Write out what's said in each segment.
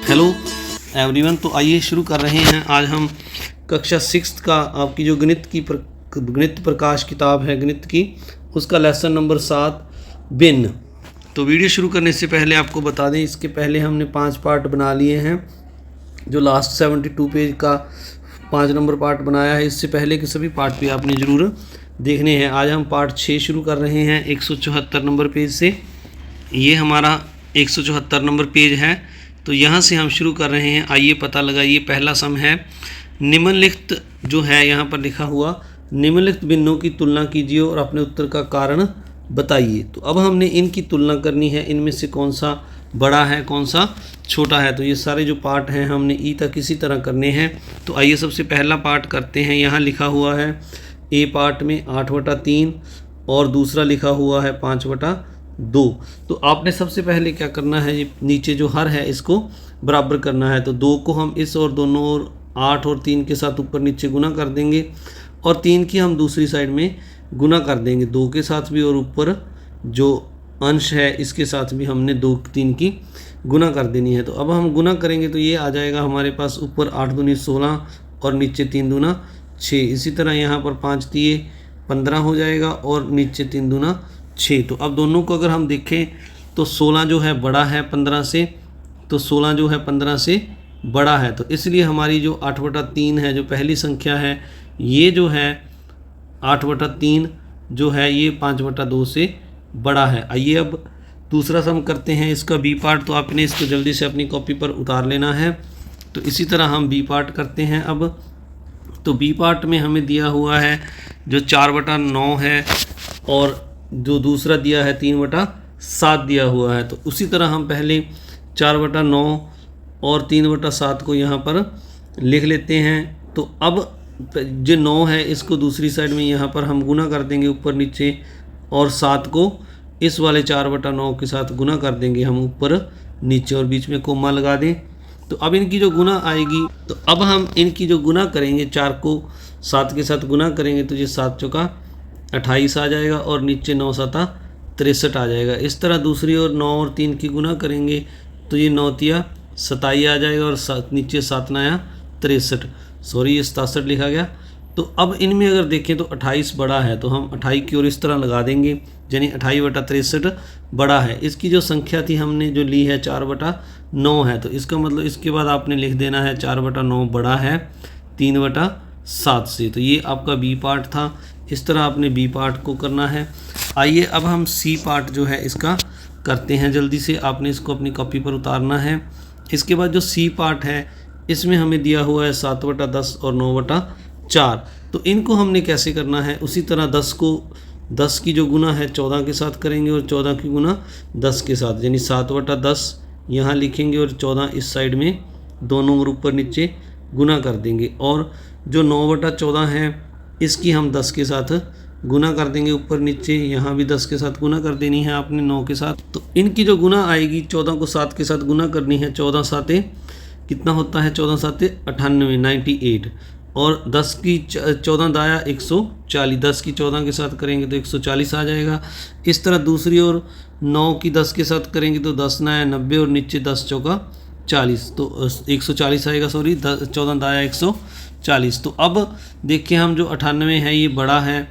Hello everyone, तो आइए शुरू कर रहे हैं। आज हम कक्षा 6 का आपकी जो गणित प्रकाश किताब है गणित की, उसका लेसन नंबर 7 भिन्न। तो वीडियो शुरू करने से पहले आपको बता दें, इसके पहले हमने 5 पार्ट बना लिए हैं। जो लास्ट 72 पेज का 5 नंबर पार्ट बनाया है, इससे पहले के सभी पार्ट भी आपने ज़रूर देखने हैं। आज हम पार्ट 6 शुरू कर रहे हैं 174 नंबर पेज से। ये हमारा 174 नंबर पेज है, तो यहाँ से हम शुरू कर रहे हैं। आइए पता लगाइए। पहला सम है निम्नलिखित, जो है यहाँ पर लिखा हुआ, निम्नलिखित भिन्नों की तुलना कीजिए और अपने उत्तर का कारण बताइए। तो अब हमने इनकी तुलना करनी है, इनमें से कौन सा बड़ा है कौन सा छोटा है। तो ये सारे जो पार्ट हैं हमने ई तक इसी तरह करने हैं। तो आइए सबसे पहला पार्ट करते हैं। यहाँ लिखा हुआ है ए पार्ट में 8/3 और दूसरा लिखा हुआ है 5/2। तो आपने सबसे पहले क्या करना है, ये नीचे जो हर है इसको बराबर करना है। तो 2 को हम इस और दोनों और 8 और 3 के साथ ऊपर नीचे गुना कर देंगे और 3 की हम दूसरी साइड में गुना कर देंगे 2 के साथ भी, और ऊपर जो अंश है इसके साथ भी हमने 2 3 की गुना कर देनी है। तो अब हम गुना करेंगे तो ये आ जाएगा हमारे पास, ऊपर 8 दूनी 16 और नीचे 3 दूना 6। इसी तरह यहाँ पर 5 दिए 15 हो जाएगा और नीचे 3 दूना 6। तो अब दोनों को अगर हम देखें तो 16 जो है बड़ा है 15 से, तो 16 जो है 15 से बड़ा है। तो इसलिए हमारी जो 8/3 है, जो पहली संख्या है, ये जो है 8/3 जो है ये 5/2 से बड़ा है। आइए अब दूसरा सम करते हैं, इसका बी पार्ट। तो आपने इसको जल्दी से अपनी कॉपी पर उतार लेना है। तो इसी तरह हम बी पार्ट करते हैं। अब तो बी पार्ट में हमें दिया हुआ है जो 4/9 है और जो दूसरा दिया है 3/7 दिया हुआ है। तो उसी तरह हम पहले 4/9 और 3/7 को यहाँ पर लिख लेते हैं। तो अब जो 9 है इसको दूसरी साइड में यहाँ पर हम गुना कर देंगे ऊपर नीचे, और 7 को इस वाले 4/9 के साथ गुना कर देंगे हम ऊपर नीचे, और बीच में कोमा लगा दें। तो अब इनकी जो गुना आएगी, तो अब हम इनकी जो गुना करेंगे, 4 को 7 के साथ गुना करेंगे तो ये 7 चौका 28 आ जाएगा और नीचे 9 7 63 आ जाएगा। इस तरह दूसरी ओर 9 और 3 की गुना करेंगे तो ये 9 तिया 27 आ जाएगा और नीचे 7 9 63, सॉरी ये 67 लिखा गया। तो अब इनमें अगर देखें तो 28 बड़ा है, तो हम 28 की ओर इस तरह लगा देंगे, यानी 28/63 बड़ा है। इसकी जो संख्या थी हमने जो ली है 4/9 है, तो इसका मतलब इसके बाद आपने लिख देना है 4/9 बड़ा है 3/7 से। तो ये आपका बी पार्ट था। इस तरह आपने बी पार्ट को करना है। आइए अब हम सी पार्ट जो है इसका करते हैं जल्दी से। आपने इसको अपनी कॉपी पर उतारना है। इसके बाद जो सी पार्ट है इसमें हमें दिया हुआ है 7/10 और 9/4। तो इनको हमने कैसे करना है, उसी तरह 10 की जो गुना है 14 के साथ करेंगे और 14 की गुना 10 के साथ, यानी 7/10 यहाँ लिखेंगे और 14 इस साइड में दोनों और ऊपर नीचे गुना कर देंगे। और जो 9/14 है इसकी हम 10 के साथ गुना कर देंगे ऊपर नीचे, यहाँ भी 10 के साथ गुना कर देनी है आपने 9 के साथ। तो इनकी जो गुना आएगी, 14 को 7 के साथ गुना करनी है। 14 7 कितना होता है, 14 7 98 98, और 10 की 14 दाया 140, 10 की 14 के साथ करेंगे तो 140 आ जाएगा। इस तरह दूसरी ओर 9 की 10 के साथ करेंगे तो 10 9 90 और नीचे 10 चौका 40, तो 140 आएगा, सॉरी 14 दाया 140। तो अब देखिए हम जो 98 है ये बड़ा है,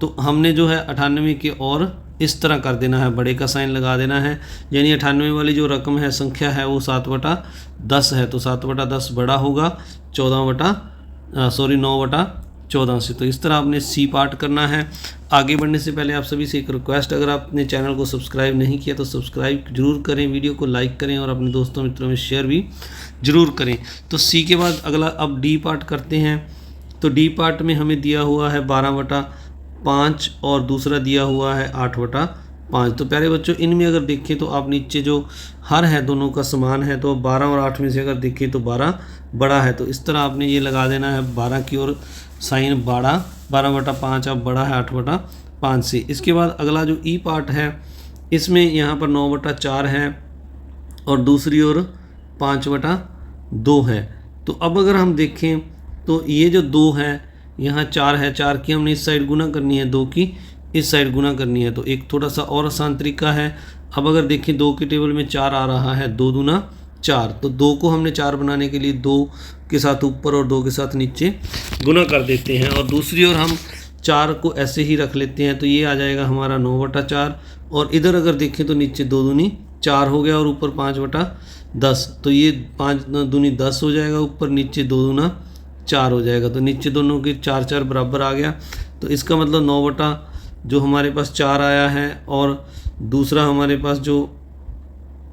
तो हमने जो है 98 की ओर इस तरह कर देना है, बड़े का साइन लगा देना है। यानी 98 वाली जो रकम है, संख्या है, वो 7/10 है। तो 7/10 बड़ा होगा 9/14 से। तो इस तरह आपने सी पार्ट करना है। आगे बढ़ने से पहले आप सभी से एक रिक्वेस्ट, अगर आपने चैनल को सब्सक्राइब नहीं किया तो सब्सक्राइब जरूर करें, वीडियो को लाइक करें और अपने दोस्तों मित्रों में शेयर भी जरूर करें। तो सी के बाद अगला अब डी पार्ट करते हैं। तो डी पार्ट में हमें दिया हुआ है 12/5 और दूसरा दिया हुआ है 8/5। तो प्यारे बच्चों, इनमें अगर देखें तो आप नीचे जो हर है दोनों का समान है, तो 12 और 8 में से अगर देखें तो 12 बड़ा है। तो इस तरह आपने ये लगा देना है 12 की ओर साइन, 12/5 अब बड़ा है 8/5 से। इसके बाद अगला जो ई पार्ट है इसमें यहाँ पर 9/4 है और दूसरी ओर 5/2 है। तो अब अगर हम देखें तो ये जो 2 है, यहाँ 4 है, 4 की हमने इस साइड गुना करनी है, 2 की इस साइड गुना करनी है। तो एक थोड़ा सा और आसान तरीका है। अब अगर देखें 2 के टेबल में 4 आ रहा है, 2 दूना 4। तो 2 को हमने 4 बनाने के लिए 2 के साथ ऊपर और 2 के साथ नीचे गुना कर देते हैं, और दूसरी ओर हम 4 को ऐसे ही रख लेते हैं। तो ये आ जाएगा हमारा 9/4, और इधर अगर देखें तो नीचे 2 दूनी 4 हो गया और ऊपर 5/10। तो ये 5 दूनी 10 हो जाएगा, ऊपर नीचे 2 दूना 4 हो जाएगा। तो नीचे दोनों के 4 बराबर आ गया। तो इसका मतलब 9 जो हमारे पास 4 आया है, और दूसरा हमारे पास जो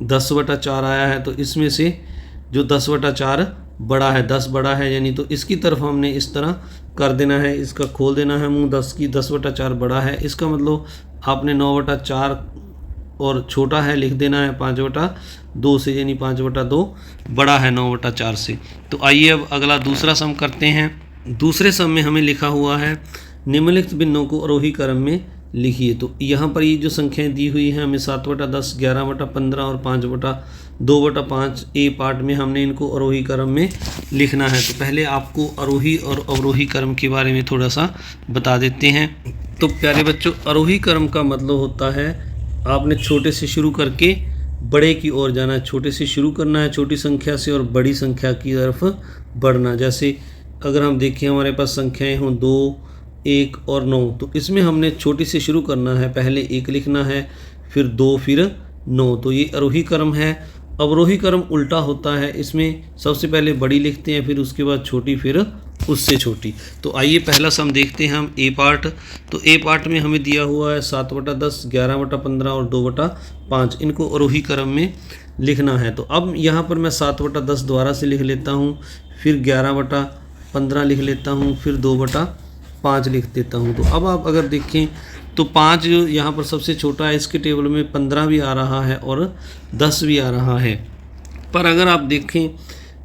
10/4 आया है, तो इसमें से जो 10/4 बड़ा है, 10 बड़ा है, यानी तो इसकी तरफ हमने इस तरह कर देना है, इसका खोल देना है मुंह 10 की, 10/4 बड़ा है। इसका मतलब आपने 9/4 और छोटा है लिख देना है 5/2 से, यानी 5/2 बड़ा है 9/4 से। तो आइए अब अगला दूसरा सम करते हैं। दूसरे सम में हमें लिखा हुआ है निम्नलिखित भिन्नों को आरोही क्रम में लिखिए। तो यहाँ पर ये जो संख्याएं दी हुई हैं हमें 7/10, 11/15 और 5/2/5 ए पार्ट में हमने इनको आरोही क्रम में लिखना है। तो पहले आपको आरोही और अवरोही क्रम के बारे में थोड़ा सा बता देते हैं। तो प्यारे बच्चों, आरोही क्रम का मतलब होता है आपने छोटे से शुरू करके बड़े की ओर जाना है, छोटे से शुरू करना है छोटी संख्या से, और बड़ी संख्या की तरफ बढ़ना। जैसे अगर हम देखें हमारे पास संख्याएं हों 2, 1 और 9, तो इसमें हमने छोटी से शुरू करना है, पहले 1 लिखना है, फिर 2, फिर 9। तो ये आरोही क्रम है। अवरोही क्रम उल्टा होता है, इसमें सबसे पहले बड़ी लिखते हैं, फिर उसके बाद छोटी, फिर उससे छोटी। तो आइए पहला सम देखते हैं हम ए पार्ट। तो ए पार्ट में हमें दिया हुआ है 7/10, 11/15 और 2/5, इनको आरोही क्रम में लिखना है। तो अब यहाँ पर मैं 7/10 दोबारा से लिख लेता हूँ, फिर 11/15 लिख लेता हूँ, फिर 2/5 लिख देता हूँ। तो अब आप अगर देखें तो 5 जो यहाँ पर सबसे छोटा है, इसके टेबल में 15 भी आ रहा है और 10 भी आ रहा है। पर अगर आप देखें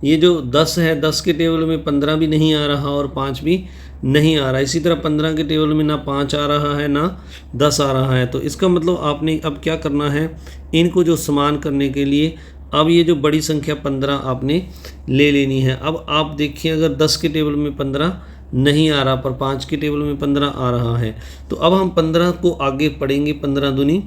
ये जो 10 है, 10 के टेबल में 15 भी नहीं आ रहा और 5 भी नहीं आ रहा। इसी तरह 15 के टेबल में ना 5 आ रहा है ना 10 आ रहा है। तो इसका मतलब आपने अब क्या करना है, इनको जो समान करने के लिए अब ये जो बड़ी संख्या 15 आपने ले लेनी है। अब आप देखिए अगर 10 के टेबल में 15 नहीं आ रहा पर 5 के टेबल में 15 आ रहा है, तो अब हम 15 को आगे पढ़ेंगे, 15 दूनी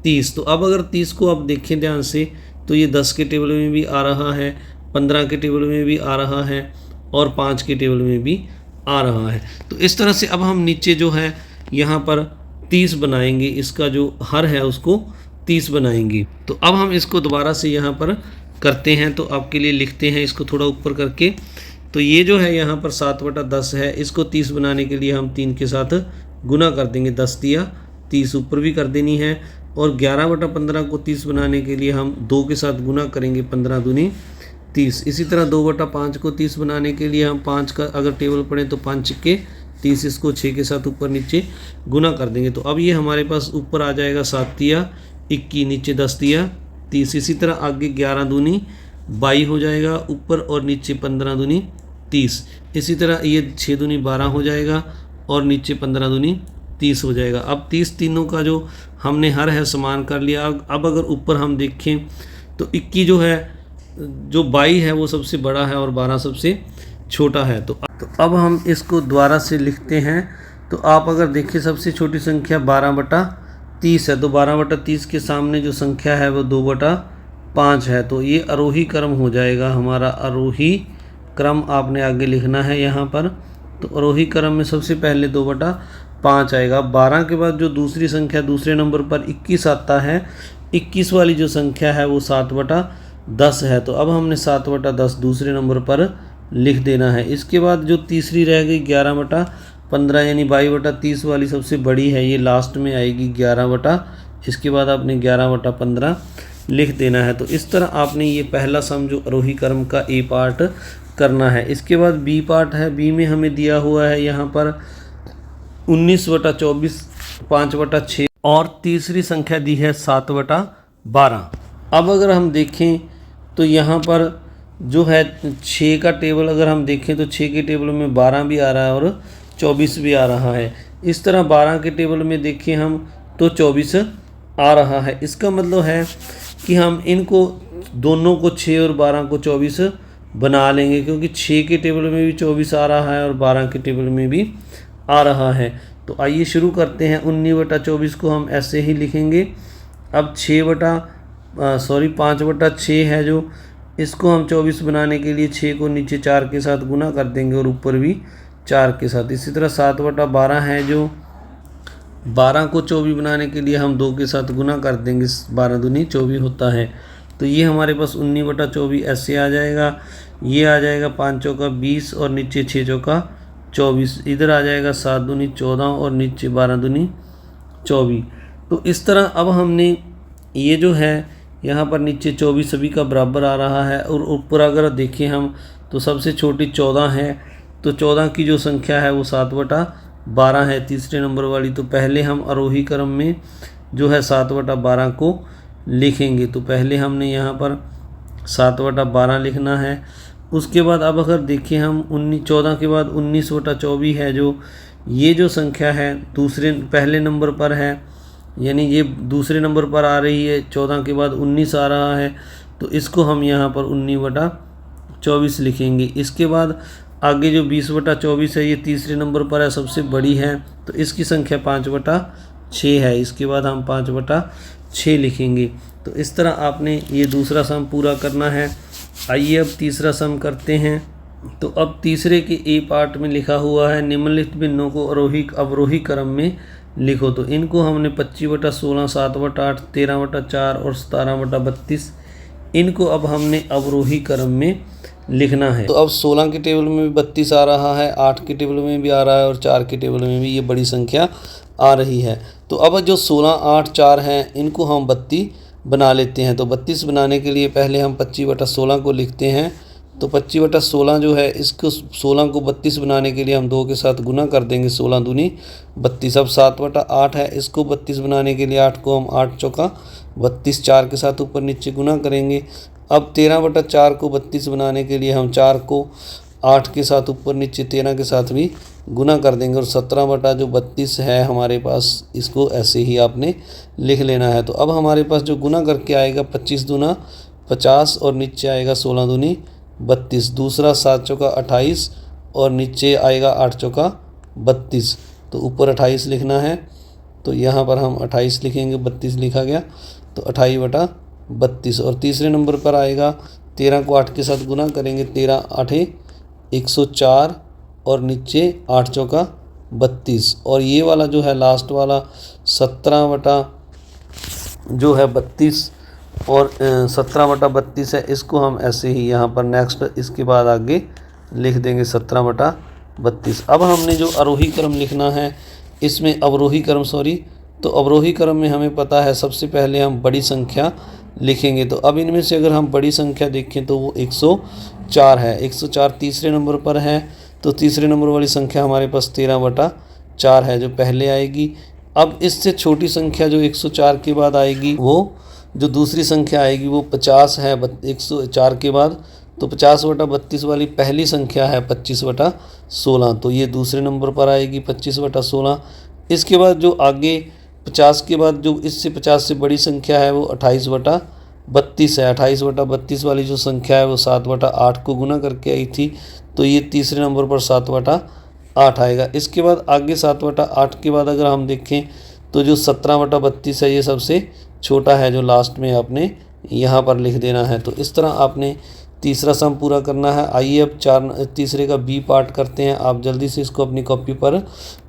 30। तो अब अगर 30 को आप देखें ध्यान से, तो ये 10 के टेबल में भी आ रहा है, 15 के टेबल में भी आ रहा है और 5 के टेबल में भी आ रहा है। तो इस तरह से अब हम नीचे जो है यहाँ पर 30 बनाएंगे, इसका जो हर है उसको 30 बनाएंगे। तो अब हम इसको दोबारा से यहाँ पर करते हैं। तो आपके लिए लिखते हैं इसको थोड़ा ऊपर करके। तो ये जो है यहाँ पर 7/10 है, इसको 30 बनाने के लिए हम 3 के साथ गुना कर देंगे, 10 दिया 30 ऊपर भी कर देनी है। और 11/15 को 30 बनाने के लिए हम 2 के साथ गुना करेंगे, 15 दूनी 30। इसी तरह 2/5 को 30 बनाने के लिए हम 5 का अगर टेबल पढ़ें तो 5 के 30, इसको 6 के साथ ऊपर नीचे गुना कर देंगे। तो अब ये हमारे पास ऊपर आ जाएगा 7 दिया 21, नीचे 10 दिया 30। इसी तरह आगे 11 दूनी 22 हो जाएगा ऊपर और नीचे 15 दूनी 30। इसी तरह ये 6 दूनी 12 हो जाएगा और नीचे 15 दूनी 30 हो जाएगा। अब 30 तीनों का जो हमने हर है समान कर लिया। अब अगर ऊपर हम देखें तो 21 जो है, जो 22 है वो सबसे बड़ा है और 12 सबसे छोटा है। तो अब हम इसको दोबारा से लिखते हैं। तो आप अगर देखें सबसे छोटी संख्या 12/30 है, तो 12/30 के सामने जो संख्या है वो 2/5 है। तो ये आरोही क्रम हो जाएगा हमारा। आरोही क्रम आपने आगे लिखना है यहाँ पर। तो आरोही क्रम में सबसे पहले 2/5 आएगा। 12 के बाद जो दूसरी संख्या दूसरे नंबर पर 21 आता है, 21 वाली जो संख्या है वो 7/10 है। तो अब हमने 7/10 दूसरे नंबर पर लिख देना है। इसके बाद जो तीसरी रह गई 11/15 यानी 22/30 वाली सबसे बड़ी है, ये लास्ट में आएगी 11 इसके बाद आपने 11/15 लिख देना है। तो इस तरह आपने ये पहला सम जो आरोही क्रम का ए पार्ट करना है। इसके बाद बी पार्ट है। बी में हमें दिया हुआ है यहाँ पर 19/24, 5/6 और तीसरी संख्या दी है 7/12। अब अगर हम देखें तो यहाँ पर जो है 6 का टेबल अगर हम देखें तो 6 के टेबल में 12 भी आ रहा है और 24 भी आ रहा है। इस तरह 12 के टेबल में देखें हम तो 24 आ रहा है। इसका मतलब है कि हम इनको दोनों को 6 और 12 को 24 बना लेंगे, क्योंकि 6 के टेबल में भी 24 आ रहा है और 12 के टेबल में भी आ रहा है। तो आइए शुरू करते हैं। 19/24 को हम ऐसे ही लिखेंगे। अब 5/6 है जो इसको हम 24 बनाने के लिए 6 को नीचे 4 के साथ गुना कर देंगे और ऊपर भी 4 के साथ। इसी तरह 7/12 है जो 12 को 24 बनाने के लिए हम 2 के साथ गुना कर देंगे, 12 दूनी 24 होता है। तो ये हमारे पास 19/24 ऐसे आ जाएगा। ये आ जाएगा 5 चौका 20 और नीचे 6 चौका 24। इधर आ जाएगा 7 दूनी 14 और नीचे 12 दूनी 24। तो इस तरह अब हमने ये जो है यहाँ पर नीचे 24 सभी का बराबर आ रहा है और ऊपर अगर देखें हम तो सबसे छोटी 14 है। तो 14 की जो संख्या है वो 7/12 है, तीसरे नंबर वाली। तो पहले हम आरोही क्रम में जो है 7/12 को लिखेंगे। तो पहले हमने यहाँ पर 7/12 लिखना है। उसके बाद अब अगर देखें हम 14 के बाद 19/24 है जो ये जो संख्या है पहले नंबर पर है, यानी ये दूसरे नंबर पर आ रही है। 14 के बाद 19 आ रहा है तो इसको हम यहाँ पर 19/24 लिखेंगे। इसके बाद आगे जो 20/24 है ये तीसरे नंबर पर है, सबसे बड़ी है, तो इसकी संख्या 5/6 है। इसके बाद हम 5/6 लिखेंगे। तो इस तरह आपने ये दूसरा सम पूरा करना है। आइए अब तीसरा सम करते हैं। तो अब तीसरे के ए पार्ट में लिखा हुआ है निम्नलिखित भिन्नों को अवरोही क्रम में लिखो। तो इनको हमने 25/16, 7/8, 13/4 और 17/32 इनको अब हमने अवरोही क्रम में लिखना है। तो अब 16 के टेबल में भी 32 आ रहा है, 8 के टेबल में भी आ रहा है और 4 के टेबल में भी ये बड़ी संख्या आ रही है। तो अब जो 16, 8, 4 हैं इनको हम 32 बना लेते हैं। तो 32 बनाने के लिए पहले हम 25/16 को लिखते हैं। तो 25/16 जो है इसको 16 को 32 बनाने के लिए हम 2 के साथ गुना कर देंगे, 16 दूनी 32। अब 7/8 है, इसको 32 बनाने के लिए 8 को हम 8 चौका 32 4 के साथ ऊपर नीचे गुना करेंगे। अब 13/4 को 32 बनाने के लिए हम 4 को 8 के साथ ऊपर नीचे 13 के साथ भी गुना कर देंगे और 17/32 है हमारे पास, इसको ऐसे ही आपने लिख लेना है। तो अब हमारे पास जो गुना करके आएगा 25 दूना 50 और नीचे आएगा 16 दूनी 32। दूसरा 7 चौका 28 और नीचे आएगा 8 चौका 32। तो ऊपर 28 लिखना है, तो यहाँ पर हम 28 लिखेंगे, 32 लिखा गया तो 28/32। और तीसरे नंबर पर आएगा 13 को 8 के साथ गुना करेंगे, 13 8 104 और नीचे 8 चौका 32। और ये वाला जो है लास्ट वाला 17/32 और 17/32 है, इसको हम ऐसे ही यहाँ पर नेक्स्ट इसके बाद आगे लिख देंगे 17/32। अब हमने जो आरोही क्रम लिखना है इसमें अवरोही क्रम में हमें पता है सबसे पहले हम बड़ी संख्या लिखेंगे। तो अब इनमें से अगर हम बड़ी संख्या देखें तो वो 104 है। 104 तीसरे नंबर पर है, तो तीसरे नंबर वाली संख्या हमारे पास 13/4 है जो पहले आएगी। अब इससे छोटी संख्या जो 104 के बाद आएगी, वो जो दूसरी संख्या आएगी वो 50 है 104 के बाद। तो 50/32 वाली पहली संख्या है 25/16, तो ये दूसरे नंबर पर आएगी 25/16। इसके बाद जो आगे 50 के बाद जो इससे 50 से बड़ी संख्या है वो 28/32 है। 28/32 वाली जो संख्या है वो 7/8 को गुना करके आई थी, तो ये तीसरे नंबर पर 7/8 आएगा। इसके बाद आगे 7/8 के बाद अगर हम देखें तो जो 17/32 है ये सबसे छोटा है जो लास्ट में आपने यहाँ पर लिख देना है। तो इस तरह आपने तीसरा सम पूरा करना है। आइए अब तीसरे का बी पार्ट करते हैं। आप जल्दी से इसको अपनी कॉपी पर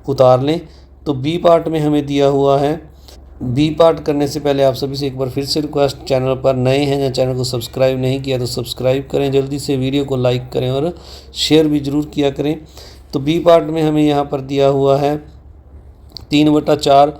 उतार लें। तो बी पार्ट में हमें दिया हुआ है। बी पार्ट करने से पहले आप सभी से एक बार फिर से रिक्वेस्ट, चैनल पर नए हैं या चैनल को सब्सक्राइब नहीं किया तो सब्सक्राइब करें, जल्दी से वीडियो को लाइक करें और शेयर भी ज़रूर किया करें। तो बी पार्ट में हमें यहाँ पर दिया हुआ है 3/4,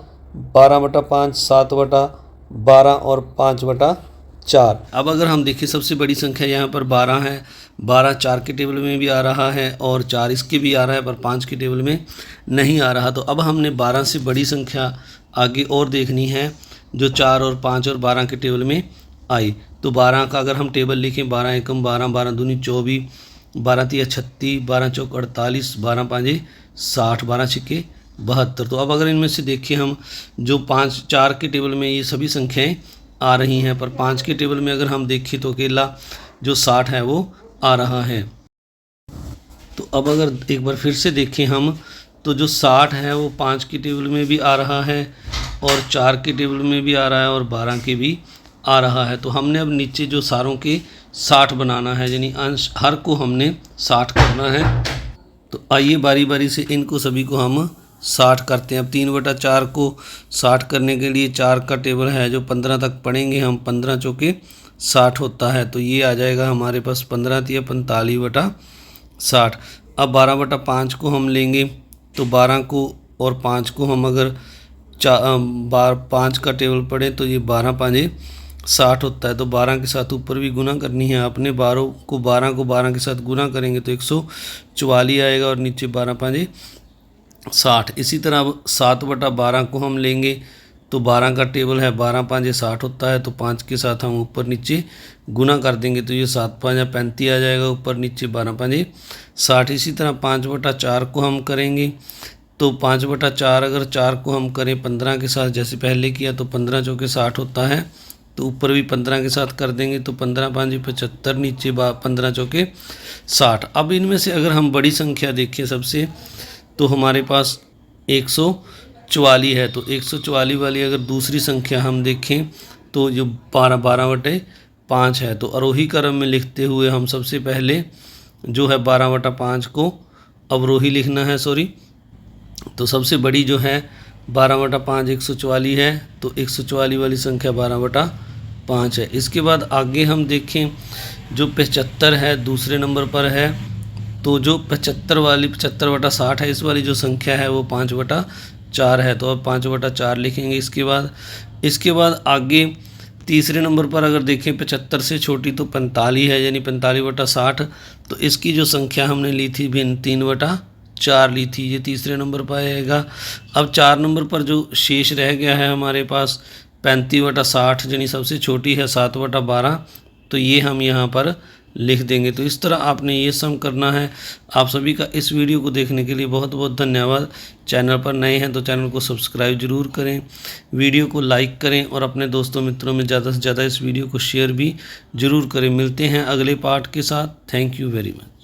12/5, 7/12 और 5/4। अब अगर हम देखें सबसे बड़ी संख्या यहाँ पर 12 है। 12 4 के टेबल में भी आ रहा है और 4 इसके भी आ रहा है, पर 5 के टेबल में नहीं आ रहा। तो अब हमने 12 से बड़ी संख्या आगे और देखनी है जो 4 और 5 और 12 के टेबल में आई। तो 12 का अगर हम टेबल लिखें 12 एकम 12, 12 दूनी 24, 12 तिया 36, 12 चौक 48, 12 पाँचे 60, 12 छिक्के 72। तो अब अगर इनमें से देखें हम जो 4 के टेबल में ये सभी संख्याएं आ रही हैं, पर 5 के टेबल में अगर हम देखें तो अकेला जो 60 है वो आ रहा है। तो अब अगर एक बार फिर से देखें हम तो जो 60 है वो 5 के टेबल में भी आ रहा है और 4 के टेबल में भी आ रहा है और 12 के भी आ रहा है। तो हमने अब नीचे जो सारों के 60 बनाना है, यानी अंश हर को हमने 60 करना है। तो आइए बारी बारी से इनको सभी को हम 60 करते हैं। अब 3/4 को 60 करने के लिए 4 का टेबल है जो 15 तक पढ़ेंगे हम। 15 चौके 60 होता है, तो ये आ जाएगा हमारे पास 15 × 45/60। अब 12/5 को हम लेंगे, तो 12 को और 5 को हम अगर 5 का टेबल पढ़ें तो ये 12 × 5 = 60 होता है। तो 12 के साथ ऊपर भी गुना करनी है आपने। 12 को 12 के साथ गुना करेंगे तो 144 आएगा और नीचे 12 × 5 = 60। इसी तरह अब 7/12 को हम लेंगे, तो 12 का टेबल है 12 × 5 = 60 होता है। तो 5 के साथ हम ऊपर नीचे गुना कर देंगे तो ये 7 × 5 = 35 आ जाएगा, ऊपर नीचे 12 × 5 = 60। इसी तरह 5/4 को हम करेंगे, तो 5/4 अगर 4 को हम करें 15 के साथ जैसे पहले किया तो 15 चौके 60 होता है। तो ऊपर भी 15 के साथ कर देंगे तो 15 × 5 = 75, नीचे 15 चौके 60। अब इनमें से अगर हम बड़ी संख्या देखें सबसे, तो हमारे पास 144 है। तो 144 वाली अगर दूसरी संख्या हम देखें तो जो 12/5 है। तो आरोही क्रम में लिखते हुए हम सबसे पहले जो है 12/5 को अवरोही लिखना है, तो सबसे बड़ी जो है 12/5 144 है। तो 144 वाली संख्या 12/5 है। इसके बाद आगे हम देखें जो 75 है दूसरे नंबर पर है, तो जो 75 वाली 75/60 है, इस वाली जो संख्या है वो 5/4 है। तो अब 5/4 लिखेंगे। इसके बाद आगे तीसरे नंबर पर अगर देखें 75 से छोटी तो 45 है, यानी 45/60। तो इसकी जो संख्या हमने ली थी भिन्न 3/4 ली थी, ये तीसरे नंबर पर आएगा। अब 4 नंबर पर जो शेष रह गया है हमारे पास 35/60, यानी सबसे छोटी है 7/12। तो ये हम यहाँ पर लिख देंगे। तो इस तरह आपने ये सम करना है। आप सभी का इस वीडियो को देखने के लिए बहुत बहुत धन्यवाद। चैनल पर नए हैं तो चैनल को सब्सक्राइब जरूर करें, वीडियो को लाइक करें और अपने दोस्तों मित्रों में ज़्यादा से ज़्यादा इस वीडियो को शेयर भी ज़रूर करें। मिलते हैं अगले पार्ट के साथ। Thank you very much.